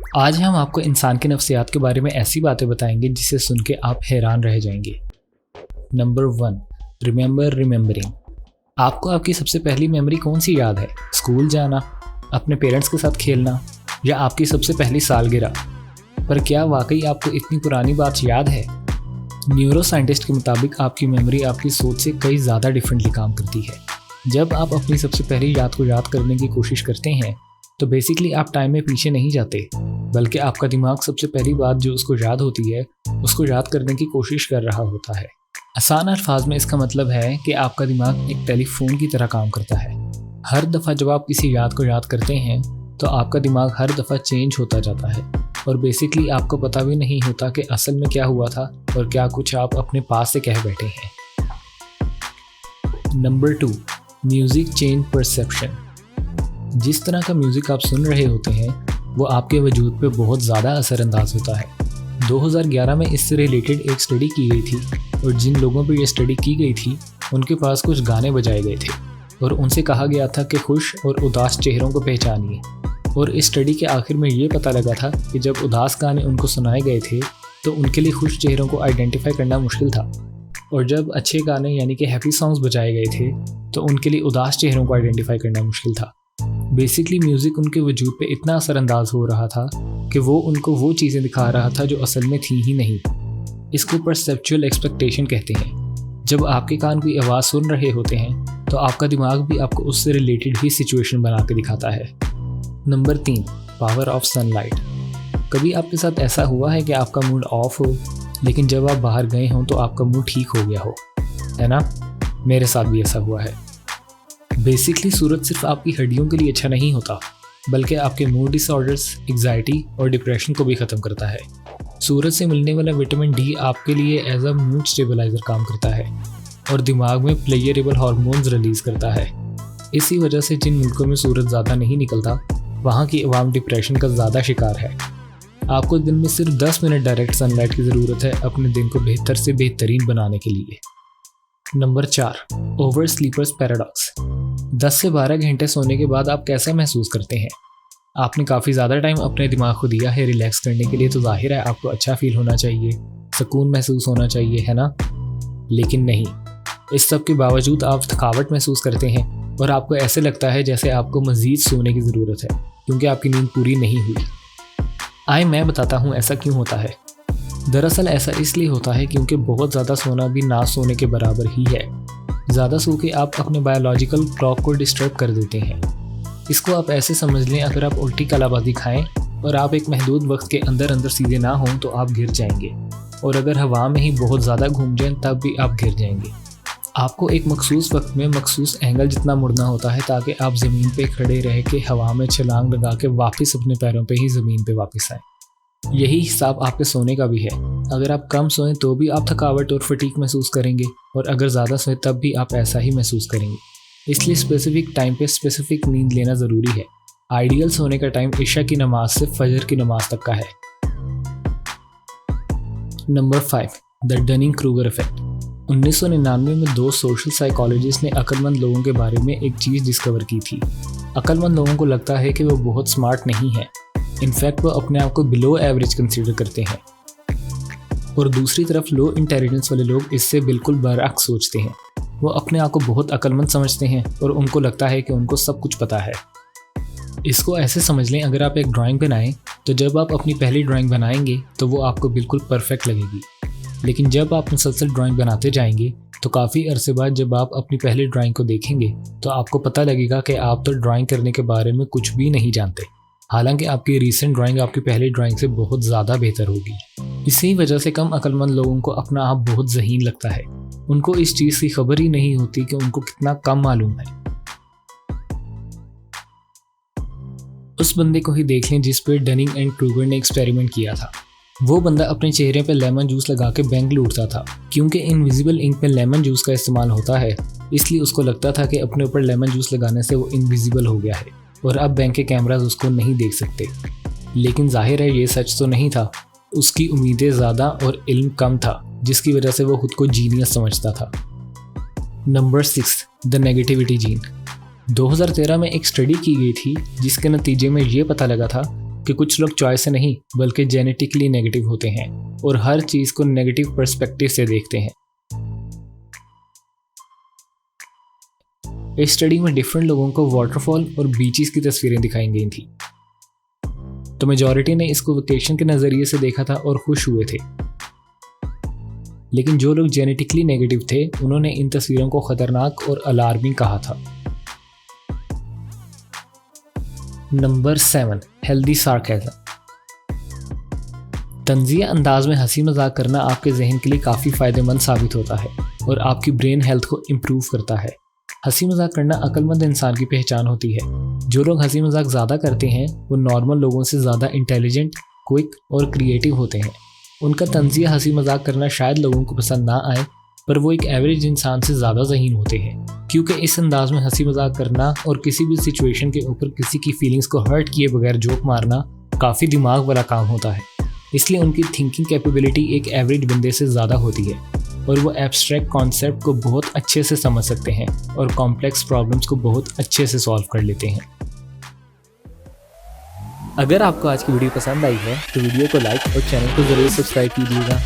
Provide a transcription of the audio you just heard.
आज हम आपको इंसान के नफ्सियात के बारे में ऐसी बातें बताएंगे जिसे सुन के आप हैरान रह जाएंगे। Number 1, remember remembering. आपको आपकी सबसे पहली मेमोरी कौन सी याद है? स्कूल जाना, अपने पेरेंट्स के साथ खेलना, या आपकी सबसे पहली सालगिरह? पर क्या वाकई आपको इतनी पुरानी बात याद है? न्यूरो साइंटिस्ट के मुताबिक आपकी मेमोरी आपकी सोच से कई ज़्यादा डिफरेंटली काम करती है। जब आप अपनी सबसे पहली याद को याद करने की कोशिश करते हैं तो बेसिकली आप टाइम में पीछे नहीं जाते, बल्कि आपका दिमाग सबसे पहली बात जो उसको याद होती है उसको याद करने की कोशिश कर रहा होता है। आसान अल्फाज में इसका मतलब है कि आपका दिमाग एक टेलीफोन की तरह काम करता है। हर दफ़ा जब आप किसी याद को याद करते हैं तो आपका दिमाग हर दफ़ा चेंज होता जाता है और बेसिकली आपको पता भी नहीं होता कि असल में क्या हुआ था और क्या कुछ आप अपने पास से कह बैठे हैं। Number 2, music change perception. जिस तरह का म्यूज़िक आप सुन रहे होते हैं वो आपके वजूद पे बहुत ज़्यादा असरअंदाज होता है। 2011 में इससे रिलेटेड एक स्टडी की गई थी और जिन लोगों पर यह स्टडी की गई थी उनके पास कुछ गाने बजाए गए थे और उनसे कहा गया था कि खुश और उदास चेहरों को पहचानिए। और इस स्टडी के आखिर में ये पता लगा था कि जब उदास गाने उनको सुनाए गए थे तो उनके लिए खुश चेहरों को आइडेंटिफाई करना मुश्किल था, और जब अच्छे गाने यानी कि हैप्पी सॉन्ग्स बजाए गए थे तो उनके लिए उदास चेहरों को आइडेंटिफाई करना मुश्किल था। बेसिकली म्यूज़िक उनके वजूद पे इतना असरअंदाज हो रहा था कि वो उनको वो चीज़ें दिखा रहा था जो असल में थी ही नहीं। इसको परसेप्चुअल एक्सपेक्टेशन कहते हैं। जब आपके कान कोई आवाज़ सुन रहे होते हैं तो आपका दिमाग भी आपको उससे रिलेटेड ही सिचुएशन बना के दिखाता है। Number 3, power of sunlight. कभी आपके साथ ऐसा हुआ है कि आपका मूड ऑफ हो लेकिन जब आप बाहर गए हों तो आपका मूड ठीक हो गया हो, है ना? मेरे साथ भी ऐसा हुआ है। बेसिकली सूरज सिर्फ आपकी हड्डियों के लिए अच्छा नहीं होता बल्कि आपके मूड डिसऑर्डर्स, एग्जाइटी और डिप्रेशन को भी ख़त्म करता है। सूरज से मिलने वाला विटामिन डी आपके लिए एज अ मूड स्टेबलाइजर काम करता है और दिमाग में प्लेयरेबल हार्मोन्स रिलीज़ करता है। इसी वजह से जिन मुल्कों में सूरज ज़्यादा नहीं निकलता वहाँ की अवाम डिप्रेशन का ज़्यादा शिकार है। आपको दिन में सिर्फ 10 मिनट डायरेक्ट सनलाइट की ज़रूरत है अपने दिन को बेहतर से बेहतरीन बनाने के लिए। Number 4, over slippers paradox. 10 से 12 घंटे सोने के बाद आप कैसा महसूस करते हैं? आपने काफ़ी ज़्यादा टाइम अपने दिमाग को दिया है रिलैक्स करने के लिए, तो जाहिर है आपको अच्छा फील होना चाहिए, सुकून महसूस होना चाहिए, है ना? लेकिन नहीं, इस सब के बावजूद आप थकावट महसूस करते हैं और आपको ऐसे लगता है जैसे आपको मज़ीद सोने की ज़रूरत है क्योंकि आपकी नींद पूरी नहीं हुई। आए मैं बताता हूँ ऐसा क्यों होता है। दरअसल ऐसा इसलिए होता है क्योंकि बहुत ज़्यादा सोना भी ना सोने के बराबर ही है। ज़्यादा सो के आप अपने बायोलॉजिकल क्लॉक को डिस्टर्ब कर देते हैं। इसको आप ऐसे समझ लें, अगर आप उल्टी कलाबाजी खाएं और आप एक महदूद वक्त के अंदर अंदर सीधे ना हों तो आप गिर जाएंगे, और अगर हवा में ही बहुत ज़्यादा घूम जाएं तब भी आप गिर जाएंगे। आपको एक मखसूस वक्त में मखसूस एंगल जितना मुड़ना होता है ताकि आप ज़मीन पे खड़े रह के हवा में छलांग लगा के वापस अपने पैरों पे ही ज़मीन पे वापस आएँ। यही हिसाब आपके सोने का भी है। अगर आप कम सोएं तो भी आप थकावट और फटीग महसूस करेंगे, और अगर ज़्यादा सोएं तब भी आप ऐसा ही महसूस करेंगे। इसलिए स्पेसिफिक टाइम पे स्पेसिफिक नींद लेना ज़रूरी है। आइडियल सोने का टाइम इशा की नमाज से फजर की नमाज तक का है। Number 5, the Dunning Kruger effect. 1999 में 2 सोशल साइकोलॉजिस्ट ने अक्लमंद लोगों के बारे में एक चीज़ डिस्कवर की थी। अक्लमंद लोगों को लगता है कि वो बहुत स्मार्ट नहीं है, इनफैक्ट वो अपने आप को बिलो एवरेज कंसीडर करते हैं, और दूसरी तरफ लो इंटेलिजेंस वाले लोग इससे बिल्कुल बरअक्स सोचते हैं। वो अपने आप को बहुत अक्लमंद समझते हैं और उनको लगता है कि उनको सब कुछ पता है। इसको ऐसे समझ लें, अगर आप एक ड्राइंग बनाएं तो जब आप अपनी पहली ड्राइंग बनाएंगे तो वो आपको बिल्कुल परफेक्ट लगेगी, लेकिन जब आप मुसलसल ड्राइंग बनाते जाएंगे तो काफ़ी अरसे बाद जब आप अपनी पहली ड्राइंग को देखेंगे तो आपको पता लगेगा कि आप तो ड्राइंग करने के बारे में कुछ भी नहीं जानते, हालांकि आपकी रीसेंट ड्राइंग आपकी पहली ड्राइंग से बहुत ज़्यादा बेहतर होगी। इसी वजह से कम अक्लमंद लोगों को अपना आप बहुत ज़हीन लगता है। उनको इस चीज़ की खबर ही नहीं होती कि उनको कितना कम मालूम है। उस बंदे को ही देख लें जिस पर डनिंग एंड क्रूगर ने एक्सपेरिमेंट किया था। वो बंदा अपने चेहरे पे लेमन जूस लगा के बैंक लूटता था। क्योंकि इनविजिबल इंक में लेमन जूस का इस्तेमाल होता है इसलिए उसको लगता था कि अपने ऊपर लेमन जूस लगाने से वो इनविजिबल हो गया है और अब बैंक के कैमराज उसको नहीं देख सकते। लेकिन जाहिर है ये सच तो नहीं था। उसकी उम्मीदें ज़्यादा और इल्म कम था, जिसकी वजह से वो खुद को जीनियस समझता था। Number 6, the negativity gene. 2013 में एक स्टडी की गई थी जिसके नतीजे में ये पता लगा था कि कुछ लोग चॉइस से नहीं बल्कि जेनेटिकली नेगेटिव होते हैं और हर चीज़ को नेगेटिव पर्सपेक्टिव से देखते हैं। इस स्टडी में डिफरेंट लोगों को वाटरफॉल और बीचेस की तस्वीरें दिखाई गई थी। तो मेजॉरिटी ने इसको वेकेशन के नज़रिए से देखा था और खुश हुए थे, लेकिन जो लोग जेनेटिकली नेगेटिव थे उन्होंने इन तस्वीरों को खतरनाक और अलार्मिंग कहा था। Number 7, healthy सार्केज़म। तंज़िया अंदाज में हंसी मजाक करना आपके जहन के लिए काफ़ी फ़ायदेमंद साबित होता है और आपकी ब्रेन हेल्थ को इम्प्रूव करता है। हंसी मजाक करना अक्लमंद इंसान की पहचान होती है। जो लोग हंसी मजाक ज़्यादा करते हैं वो नॉर्मल लोगों से ज़्यादा इंटेलिजेंट, क्विक और क्रिएटिव होते हैं। उनका तंज़िया हंसी मजाक करना शायद लोगों को पसंद ना आए, पर वो एक एवरेज इंसान से ज़्यादा ज़हीन होते हैं, क्योंकि इस अंदाज में हंसी मजाक करना और किसी भी सिचुएशन के ऊपर किसी की फीलिंग्स को हर्ट किए बगैर जोक मारना काफ़ी दिमाग वाला काम होता है। इसलिए उनकी थिंकिंग कैपेबिलिटी एक एवरेज बंदे से ज़्यादा होती है और वो एब्स्ट्रैक्ट कॉन्सेप्ट को बहुत अच्छे से समझ सकते हैं और कॉम्प्लेक्स प्रॉब्लम्स को बहुत अच्छे से सॉल्व कर लेते हैं। अगर आपको आज की वीडियो पसंद आई है तो वीडियो को लाइक और चैनल को ज़रूर सब्सक्राइब कीजिएगा।